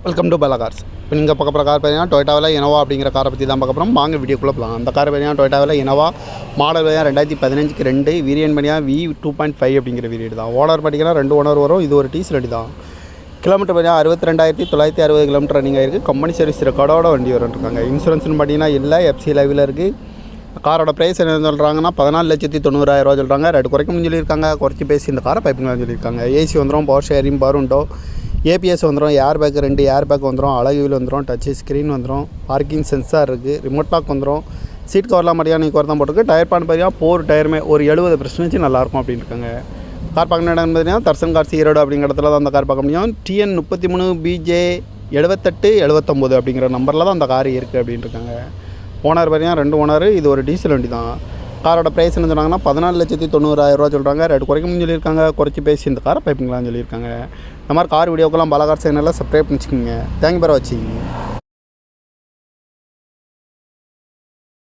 Welcome to Bala cars. இப்போ நீங்கள் பார்க்க போகிற கார் பார்த்தீங்கன்னா டொயோட்டாவில் இனோவா அப்படிங்கிற காரை பற்றி தான் பார்க்க போகிறோம். வாங்க வீடியோக்குள்ளே போகலாம். அந்த கார் பார்த்தீங்கன்னா டொயோட்டாவில் இனோவா மாடல் பார்த்தீங்கன்னா 2015க்கு 2 வேரியன்ட் பார்த்தீங்கன்னா V2.5 அப்படிங்கிற வேரியன்ட் தான். ஓனர் பார்த்தீங்கன்னா 2 ஓனர் வரும். இது ஒரு டீசல் வண்டி தான். கிலோமீட்டர் பார்த்தீங்கன்னா 62,960 கிலோமீட்டர் ரன்னிங் ஆகிருக்கு. கம்பெனி சர்வீஸ் ரெக்கார்டோட வண்டி வந்துருக்காங்க. இன்சூரன்ஸ்னு பார்த்தீங்கன்னா இல்லை, எஃப்சி லைவில் இருக்குது. காரோட ப்ரைஸ் என்ன சொல்கிறாங்கன்னா 14,90,000 சொல்கிறாங்க. ரேட்டு குறைக்க சொல்லியிருக்காங்க. குறைச்சி பேசி இந்த காரை பைப்பிங்கலாம் சொல்லியிருக்காங்க. ஏசி வந்துடும், பவர் ஷேரிங், பருண்டோ, ஏபிஎஸ் வந்துடும், ஏர் பேக் 2 ஏர் பேக் வந்துடும், அழகு வீல் வந்துடும், டச் ஸ்க்ரீன் வந்துடும், பார்க்கிங் சென்சார் இருக்குது, ரிமோட் லாக் வந்துடும், சீட் கவர்லாம் மரியாதை கவர் தான் போட்டிருக்கு. டயர் பான் பார்த்தீங்கன்னா 4 டயருமே ஒரு 70% நல்லாயிருக்கும் அப்படின்னு இருக்காங்க. கார் பார்க்கணும் இடம் பார்த்தீங்கன்னா தர்சன் கார்ஸ் ஈரோடு அப்படிங்கிற இடத்துல தான் அந்த கார் பார்க்க முடியும். TN 33 BJ 7879 அப்படிங்கிற நம்பரில் தான் அந்த கார் இருக்குது அப்படின்னு இருக்காங்க. ஓனர் பார்த்தீங்கன்னா 2 ஓனர். இது ஒரு டீசல் வண்டி தான். காரோட ப்ரைஸ் என்ன சொன்னாங்கன்னா 14,90,000 சொல்கிறாங்க. ரேட்டு குறைக்க சொல்லியிருக்காங்க. குறைச்சி பேசி இந்த காரை பைப்பிங்களான்னு சொல்லியிருக்காங்க. இந்த மாதிரி கார் வீடியோக்கெல்லாம் பாலா கார் சேனலில் சப்ஸ்கிரைப் பண்ணிச்சுக்கோங்க. தேங்க்யூ ஃபார் வாட்சிங்.